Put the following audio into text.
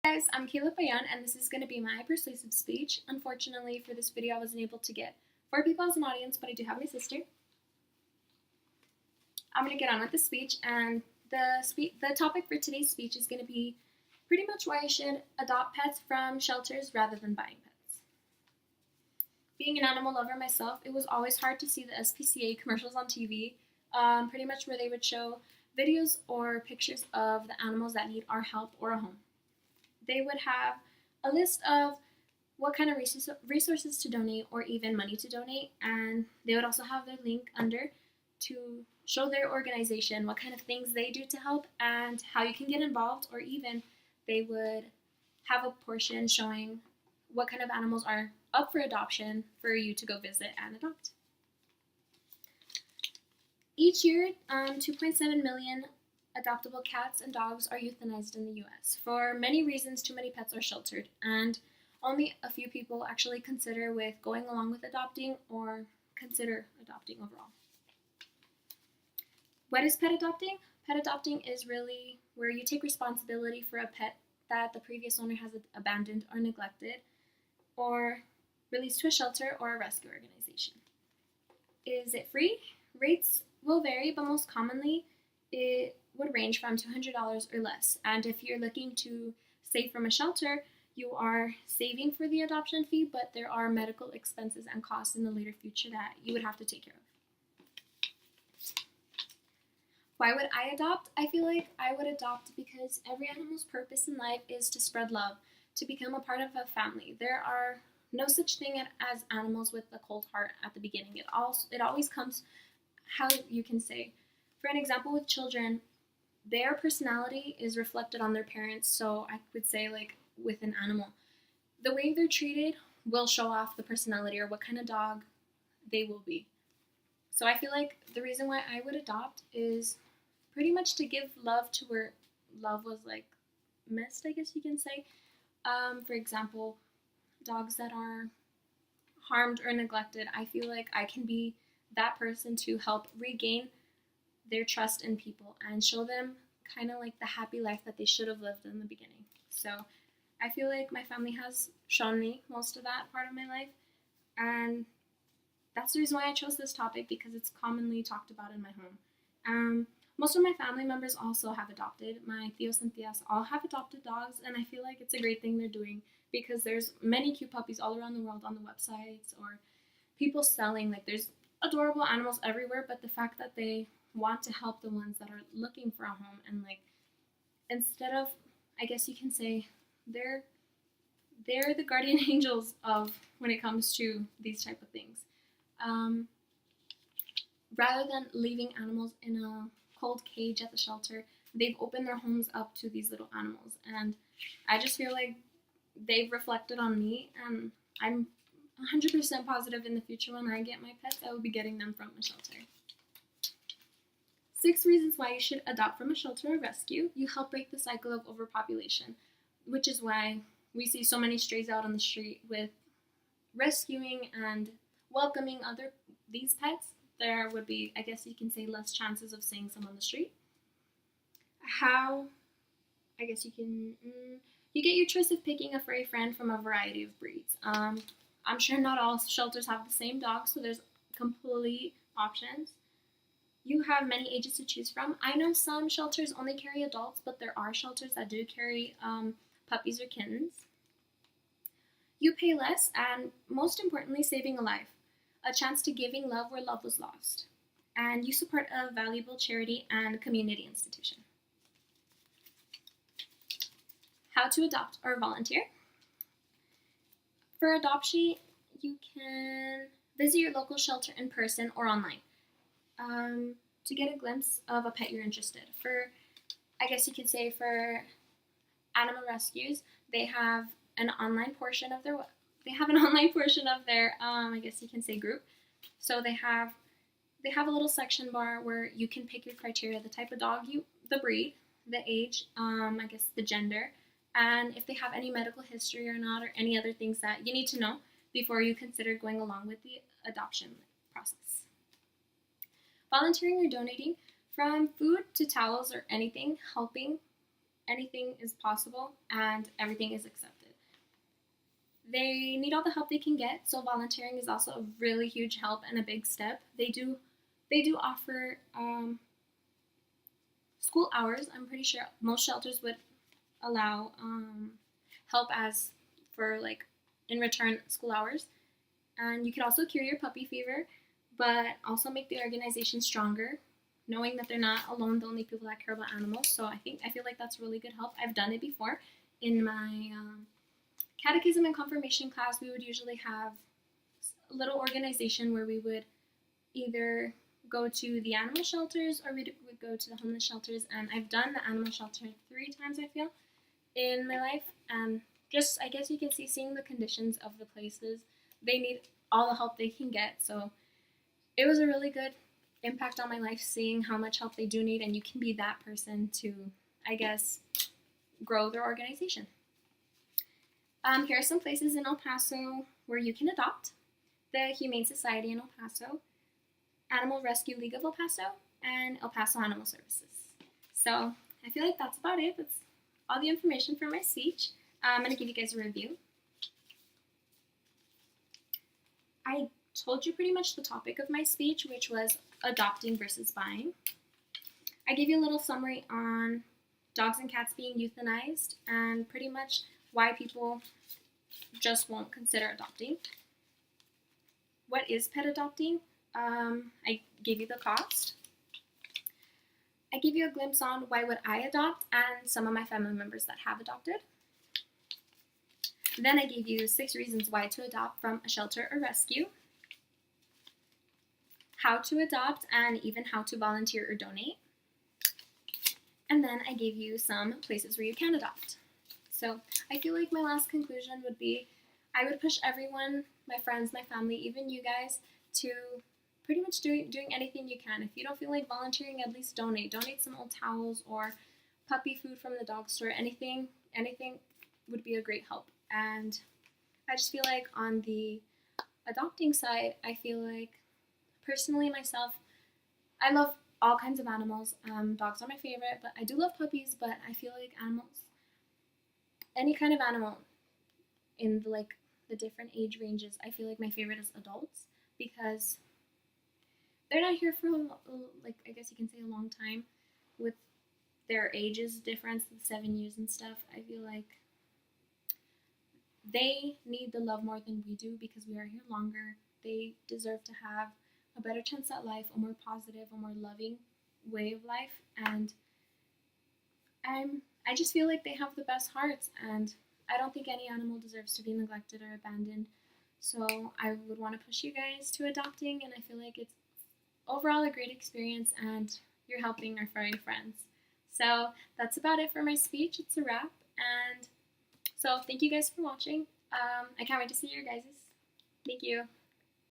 Guys, I'm Kayla Payan, and this is going to be my persuasive speech. Unfortunately, for this video, I wasn't able to get 4 people as an audience, but I do have my sister. I'm going to get on with the speech, and the topic for today's speech is going to be pretty much why you should adopt pets from shelters rather than buying pets. Being an animal lover myself, it was always hard to see the SPCA commercials on TV, pretty much where they would show videos or pictures of the animals that need our help or a home. They would have a list of what kind of resources to donate or even money to donate, and they would also have their link under to show their organization what kind of things they do to help and how you can get involved, or even they would have a portion showing what kind of animals are up for adoption for you to go visit and adopt. Each year, 2.7 million adoptable cats and dogs are euthanized in the US. For many reasons, too many pets are sheltered, and only a few people actually consider with going along with adopting or consider adopting overall. What is pet adopting? Pet adopting is really where you take responsibility for a pet that the previous owner has abandoned or neglected, or released to a shelter or a rescue organization. Is it free? Rates will vary, but most commonly it would range from $200 or less. And if you're looking to save from a shelter, you are saving for the adoption fee, but there are medical expenses and costs in the later future that you would have to take care of. Why would I adopt? I feel like I would adopt because every animal's purpose in life is to spread love, to become a part of a family. There are no such thing as animals with a cold heart at the beginning. It always comes, how you can say, for an example with children, their personality is reflected on their parents. So I would say, like with an animal, the way they're treated will show off the personality or what kind of dog they will be. So I feel like the reason why I would adopt is pretty much to give love to where love was like missed, I guess you can say. For example, dogs that are harmed or neglected, I feel like I can be that person to help regain their trust in people and show them kind of like the happy life that they should have lived in the beginning. So I feel like my family has shown me most of that part of my life, and that's the reason why I chose this topic, because it's commonly talked about in my home. Most of my family members also have adopted. My tios and tias all have adopted dogs, and I feel like it's a great thing they're doing, because there's many cute puppies all around the world on the websites or people selling. Like, there's adorable animals everywhere, but the fact that they want to help the ones that are looking for a home, and like, instead of, I guess you can say, they're the guardian angels of when it comes to these type of things. Rather than leaving animals in a cold cage at the shelter, they've opened their homes up to these little animals, and I just feel like they've reflected on me, and I'm 100% positive in the future when I get my pets, I will be getting them from a shelter. 6 reasons why you should adopt from a shelter or rescue. You help break the cycle of overpopulation, which is why we see so many strays out on the street. With rescuing and welcoming these pets, there would be, I guess you can say, less chances of seeing some on the street. How, I guess you can, you get your choice of picking a furry friend from a variety of breeds. I'm sure not all shelters have the same dog, so there's complete options. You have many ages to choose from. I know some shelters only carry adults, but there are shelters that do carry puppies or kittens. You pay less, and most importantly, saving a life. A chance to giving love where love was lost. And you support a valuable charity and community institution. How to adopt or volunteer. For adoption, you can visit your local shelter in person or online to get a glimpse of a pet you're interested. For, I guess you could say, for animal rescues, they have an online portion of their I guess you can say, group. So they have a little section bar where you can pick your criteria, the type of dog, the breed, the age, I guess the gender, and if they have any medical history or not, or any other things that you need to know before you consider going along with the adoption process. Volunteering or donating, from food to towels or anything, helping anything is possible and everything is accepted. They need all the help they can get, so volunteering is also a really huge help and a big step. They do offer school hours. I'm pretty sure most shelters would allow help as for like in return school hours. And you can also cure your puppy fever, but also make the organization stronger, knowing that they're not alone, the only people that care about animals. So I feel like that's really good help. I've done it before. In my catechism and confirmation class, we would usually have a little organization where we would either go to the animal shelters or we would go to the homeless shelters. And I've done the animal shelter 3 times, I feel, in my life. And just, I guess you can see, seeing the conditions of the places, they need all the help they can get. So it was a really good impact on my life, seeing how much help they do need, and you can be that person to, I guess, grow their organization. Here are some places in El Paso where you can adopt: the Humane Society in El Paso, Animal Rescue League of El Paso, and El Paso Animal Services. So I feel like that's about it. That's all the information for my speech. I'm going to give you guys a review. I told you pretty much the topic of my speech, which was adopting versus buying. I gave you a little summary on dogs and cats being euthanized and pretty much why people just won't consider adopting. What is pet adopting? I gave you the cost. I gave you a glimpse on why would I adopt and some of my family members that have adopted. Then I gave you 6 reasons why to adopt from a shelter or rescue, how to adopt, and even how to volunteer or donate. And then I gave you some places where you can adopt. So I feel like my last conclusion would be I would push everyone, my friends, my family, even you guys, to pretty much doing anything you can. If you don't feel like volunteering, at least donate. Donate some old towels or puppy food from the dog store. Anything would be a great help. And I just feel like on the adopting side, I feel like personally myself, I love all kinds of animals. Dogs are my favorite, but I do love puppies. But I feel like animals, any kind of animal in the different age ranges, I feel like my favorite is adults, because they're not here for I guess you can say a long time. With their ages difference, 7 years and stuff, I feel like they need the love more than we do because we are here longer. They deserve to have a better chance at life, a more positive, a more loving way of life. And I just feel like they have the best hearts, and I don't think any animal deserves to be neglected or abandoned. So I would want to push you guys to adopting, and I feel like it's overall a great experience, and you're helping our furry friends. So that's about it for my speech. It's a wrap, and so thank you guys for watching. I can't wait to see your guys'. Thank you.